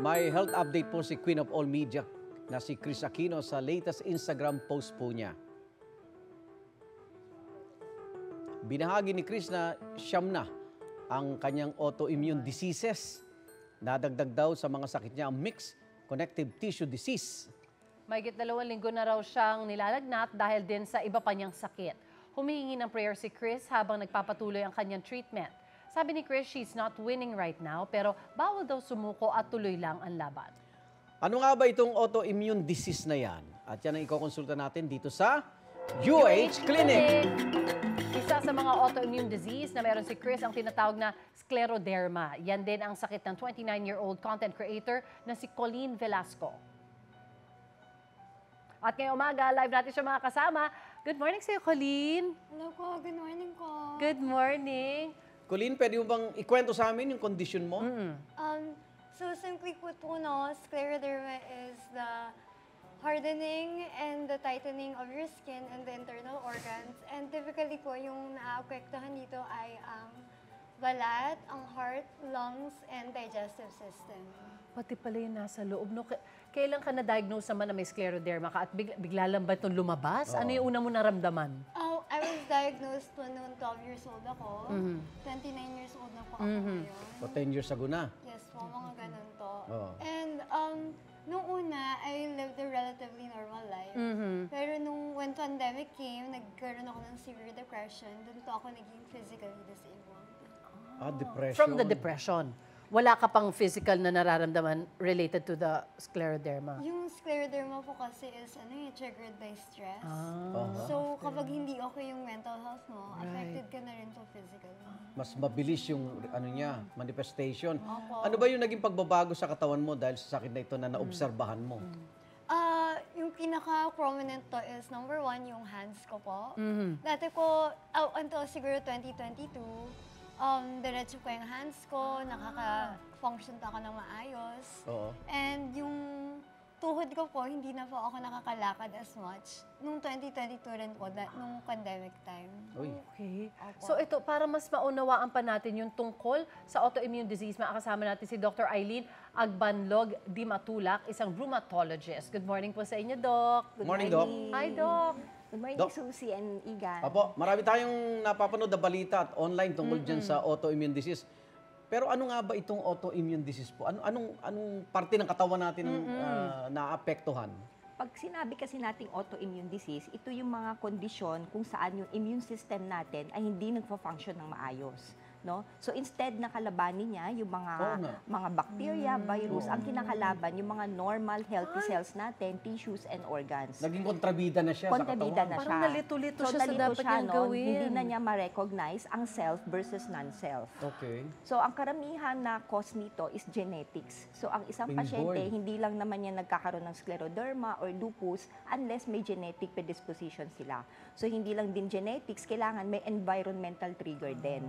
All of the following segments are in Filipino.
May health update po si Queen of All Media na si Kris Aquino sa latest Instagram post po niya. Binahagi ni Kris na siyam na ang kanyang autoimmune diseases. Nadagdag daw sa mga sakit niya ang mixed connective tissue disease. Mahigit 2 linggo na raw siyang nilalagnat dahil din sa iba pa niyang sakit. Humihingi ng prayer si Kris habang nagpapatuloy ang kanyang treatment. Sabi ni Kris, she's not winning right now pero bawal daw sumuko at tuloy lang ang laban. Ano nga ba itong autoimmune disease na yan? At yan ang ikokonsulta natin dito sa UH Clinic. Isa sa mga autoimmune disease na meron si Kris ang tinatawag na scleroderma. Yan din ang sakit ng 29-year-old content creator na si Colleen Velasco. At ngayong umaga, live natin siya mga kasama. Good morning sa'yo, Colleen. Hello po, good morning po. Good morning. Colleen, pwede mo bang ikwento sa amin yung condition mo? So simply put po, no, scleroderma is the hardening and the tightening of your skin and the internal organs. And typically po, yung naaapektuhan dito ay ang balat, ang heart, lungs, and digestive system. Pati pala yung nasa loob. No? Kailan ka na-diagnose naman na may scleroderma ka at bigla lang ba itong lumabas? Ano yung una mo naramdaman? Oh, I was diagnosed po noon 12 years old ako. 29 years old na po ako ngayon. So 10 years ago na. Yes po, mga ganun to. Oo. And nung una, I lived a relatively normal life. Pero nung when pandemic came, nagkaroon ako ng severe depression. Doon to ako naging physically disabled. Depression. From the depression. Wala ka pang physical na nararamdaman related to the scleroderma? Yung scleroderma po kasi is triggered by stress. So kapag hindi okay yung mental health mo, affected ka na rin po physically. Mas mabilis yung manifestation. Opo. Ano ba yung naging pagbabago sa katawan mo dahil sa sakit na ito na naobserbahan mo? Yung pinaka-prominent to is number 1, yung hands ko po. Dati ko, until siguro 2022, diretso ko yung hands ko, nakaka-function pa ako ng maayos. Oo. And yung tuhod ko po, hindi na po ako nakakalakad as much. Nung 2022 rin po, nung pandemic time. Uy. Okay. Opo. So ito, para mas maunawaan pa natin yung tungkol sa autoimmune disease, makakasama natin si Dr. Eileen Agbanlog Di Matulak, isang rheumatologist. Good morning po sa inyo, Doc. Good morning, Doc. Hi, Doc. Good morning, Doc. Susie and Igan. Apo, marami tayong napapanood na balita at online tungkol dyan sa autoimmune disease. Pero ano nga ba itong autoimmune disease po? Anong parte ng katawan natin ang naapektuhan? Pag sinabi kasi nating autoimmune disease, ito yung mga kondisyon kung saan yung immune system natin ay hindi nagfa-function ng maayos. No? So instead na kalabanin niya yung mga bacteria, virus, ang kinakalaban yung mga normal healthy cells natin, tissues and organs. Naging kontrabida na siya sa Kontrabida katawan. na siya. Parang nalito-lito siya sa nalito dapat siya, niyang no? gawin. Hindi na niya ma-recognize ang self versus non-self. Okay. So, ang karamihan na cause nito is genetics. So, ang isang Bing pasyente, boy. hindi lang naman niya nagkakaroon ng scleroderma or lupus unless may genetic predisposition sila. So, hindi lang din genetics, kailangan may environmental trigger din.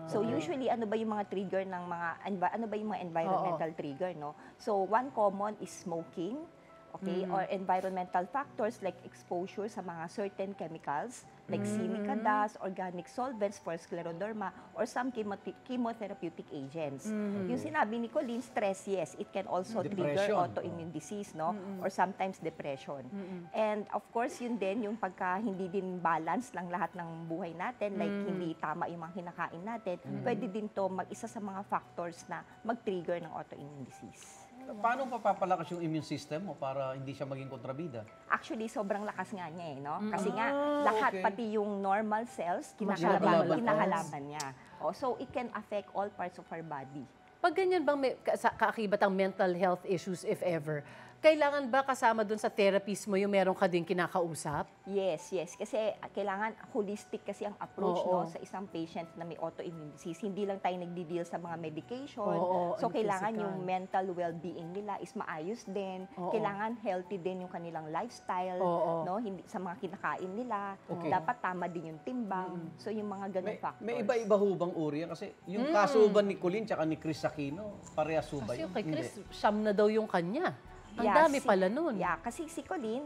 So, usually, ano ba yung mga trigger ng environmental trigger, no? So, one common is smoking, okay? Or environmental factors like exposure sa mga certain chemicals, like silica dust, organic solvents for scleroderma, or some chemotherapeutic agents. Yung sinabi ni Colleen, stress, yes, it can also trigger Depression. autoimmune disease, no? Or sometimes depression. And of course, yun din, yung pagka hindi din balance lang lahat ng buhay natin, like hindi tama yung mga kinakain natin, pwede din to mag-isa sa mga factors na mag-trigger ng autoimmune disease. Paano papapalakas yung immune system mo para hindi siya maging kontrabida? Actually, sobrang lakas nga niya, no? Kasi nga, lahat, okay. pati yung normal cells, Kinakalaban. kinakalaban niya. So, it can affect all parts of our body. Pag ganyan bang may kaakibat ang mental health issues, if ever, kailangan ba kasama dun sa therapist mo yung meron ka din kinakausap? Yes. Kasi kailangan holistic kasi ang approach Oo. no, sa isang patient na may autoimmune disease. Hindi lang tayo nagdi-deal sa mga medication. Oo, So, ang kailangan physical. yung mental well-being nila is maayos din. Oo. Kailangan healthy din yung kanilang lifestyle. Oo. No? Hindi, sa mga kinakain nila. Okay. Dapat tama din yung timbang. So, yung mga ganung factors. May iba-iba ho bang uri yan? Kasi yung kaso ba ni Colleen tsaka ni Kris Aquino, parehas ho ba Kasi yun? kay Chris, siyam na daw yung kanya. Ang dami pala nun. Yeah, kasi si Colleen,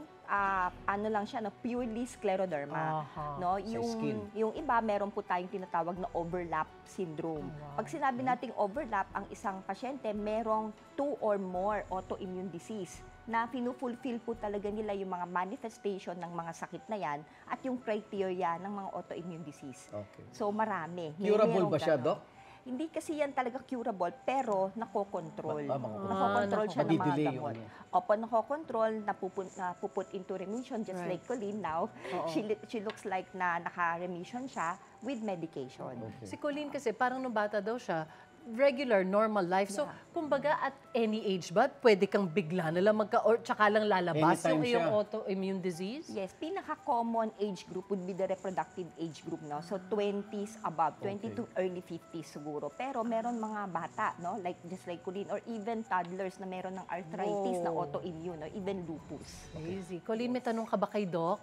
ano lang siya, no, purely scleroderma. Aha. No, Sa skin. yung iba, meron po tayong tinatawag na overlap syndrome. Pag sinabi nating overlap, ang isang pasyente merong 2 or more autoimmune disease na pinufulfill po talaga nila yung mga manifestation ng mga sakit na yan at yung criteria ng mga autoimmune disease. Okay. So marami. Curable Merong ba siya, ganon. Doc? Hindi kasi yan talaga curable, pero nakokontrol. Makokontrol. Nakokontrol siya ng mga Madidelay gamot. yung Opo, nakokontrol, napuput into remission, just Right. like Colleen now. Oo. She looks like na naka-remission siya with medication. Okay. Si Colleen kasi parang nung bata daw siya, regular, normal life. So, Yeah. kumbaga at any age ba, pwede kang bigla na lang or tsaka lang lalabas Anytime yung iyong siya. autoimmune disease? Yes, pinaka-common age group would be the reproductive age group, no? So 20s above, 20 to early 50s siguro. Pero meron mga bata, no? Like just like Colleen or even toddlers na meron ng arthritis na Whoa. autoimmune or even lupus. Crazy. Colleen, may tanong ka ba kay Doc?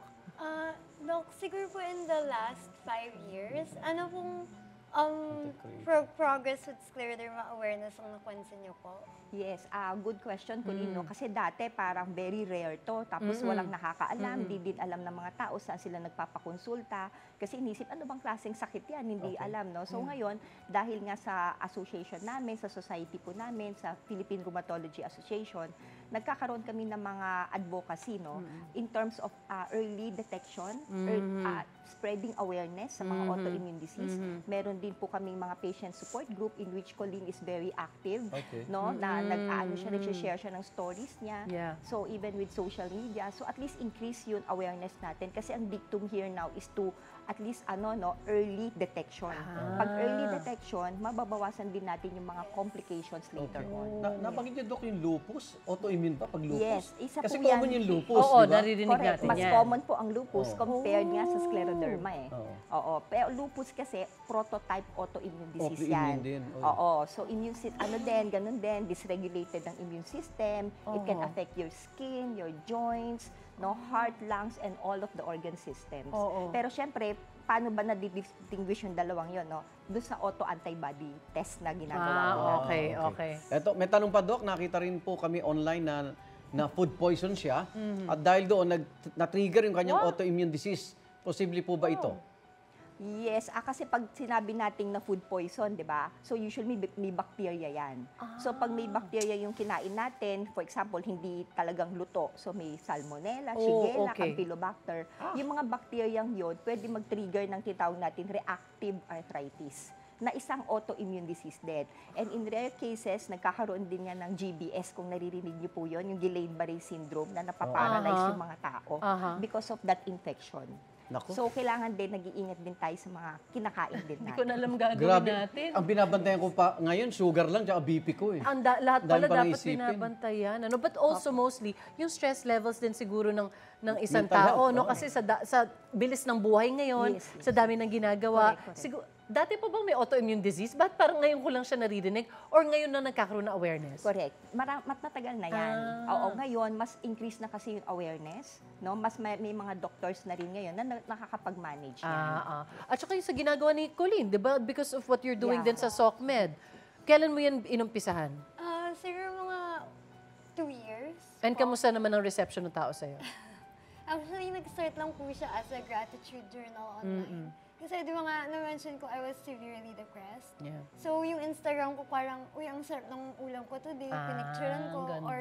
Doc, siguro po in the last 5 years, ano pong progress with scleroderma awareness ang napansin niyo po? Yes, good question, Colleen, no? Kasi dati parang very rare to, tapos walang nakakaalam, di din alam ng mga tao saan sila nagpapakonsulta, kasi inisip, ano bang klaseng sakit yan, hindi alam, no? So ngayon, dahil nga sa association namin, sa society po namin, sa Philippine Rheumatology Association, nagkakaroon kami ng mga advocacy, no? In terms of early detection, spreading awareness sa mga autoimmune disease. Meron din po kaming mga patient support group in which Colleen is very active, Okay. no? Na nag-share siya ng stories niya. Yeah. So even with social media, so at least increase yung awareness natin kasi ang dictum here now is to at least early detection. Pag early detection, mababawasan din natin yung mga complications later on. Nabanggit niyo, Doc, yung lupus? Autoimmune ba pag lupus? Yes, isa Kasi po common yan. yung lupus, Oo, di ba? naririnig Correct. natin Mas yan. common po ang lupus compared nga sa scleroderma eh. Oo. Oo. Pero lupus kasi prototype autoimmune disease Autoimmune yan. din, Oo. So ganun din, dysregulated ang immune system. It can affect your skin, your joints, no, heart, lungs, and all of the organ systems. Oo. Pero syempre, paano ba na-distinguish yung dalawang yon, no? Doon sa auto-antibody test na ginagawa natin. Okay. Eto, may tanong pa, Doc. Nakita rin po kami online na food poison siya. At dahil doon, na-trigger yung kanyang autoimmune disease. Posible po ba ito? Yes, kasi pag sinabi nating na food poison, di ba? So usually may bacteria yan. So pag may bacteria yung kinain natin, for example, hindi talagang luto. So may salmonella, shigella, okay. campylobacter. Yung mga bacteriang yun, pwede mag-trigger ng tinatawag natin reactive arthritis na isang autoimmune disease din. And in rare cases, nagkakaroon din nga ng GBS, kung naririnig niyo po yun, yung Guillain-Barré syndrome na napaparalyze yung mga tao because of that infection. Naku. So, kailangan din, nag-iingat din tayo sa mga kinakain din Hindi ko natin. na alam gagawin Grabe. natin. Ang binabantayan ko pa ngayon, sugar lang, tsaka BP ko eh. Lahat Dami pala pang dapat isipin. binabantayan. But also mostly, yung stress levels din siguro ng isang Mental tao. health, No? oo. Kasi sa bilis ng buhay ngayon, Yes. sa dami ng ginagawa. Correct. Dati pa bang may autoimmune disease? Ba't parang ngayon ko lang siya naririnig? Or ngayon na nagkakaroon ng awareness? Correct. Matagal na yan. Oo, ngayon, mas increase na kasi yung awareness. No? Mas may mga doctors na rin ngayon na nakakapag-manage yan. At saka yung sa ginagawa ni Colleen, di ba? Because of what you're doing Yeah. din sa SOCMED. Kailan mo yan inumpisahan? Siguro mga 2 years. And kamusta naman ang reception ng tao sa'yo? Actually, nag-start lang po siya as a gratitude journal online. Kasi di ba nga, na-mention ko, I was severely depressed. Yeah. So, yung Instagram ko parang, uy, ang sarap ng ulam ko today, pinicturean ko, ang ganda. or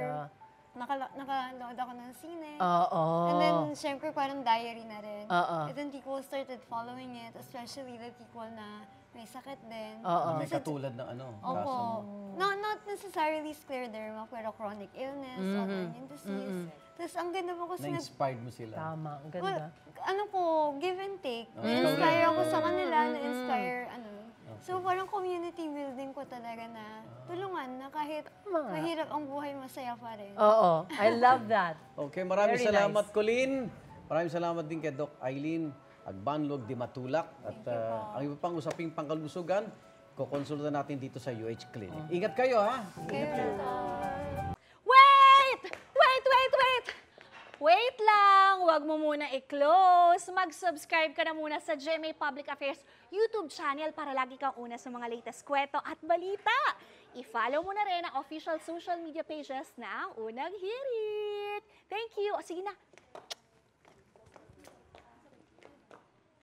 nakaload ako ng sine. Oo. And then, syempre, parang diary na rin. Oo. And then, people started following it, especially the people na may sakit din. Oo. May katulad ng Opo. Not necessarily scleroderma, pero chronic illness, autoimmune disease. Tapos, ang ganda po kasi Na-inspired mo sila. Tama, ang well, ganda. give and take. Oh, Na-inspire correct. ako sa kanila, na-inspire, So, parang community building ko talaga na tulungan na kahit mahirap ang buhay, masaya pa rin. Oo. I love that. Okay, maraming Very salamat, nice. Colleen. Maraming salamat din kay Doc Eileen Agbanlog di Matulak. At ang iba pang usaping pangkalusugan, kukonsulta natin dito sa UH Clinic. Ingat kayo, ha? Kaya, Wait! Wait! Wait! Wait! Wait lang, wag mo muna i-close. Mag-subscribe ka na muna sa GMA Public Affairs YouTube channel para lagi kang una sa mga latest kwento at balita. I-follow mo na rin ang official social media pages ng Unang Hirit. Thank you. O sige na,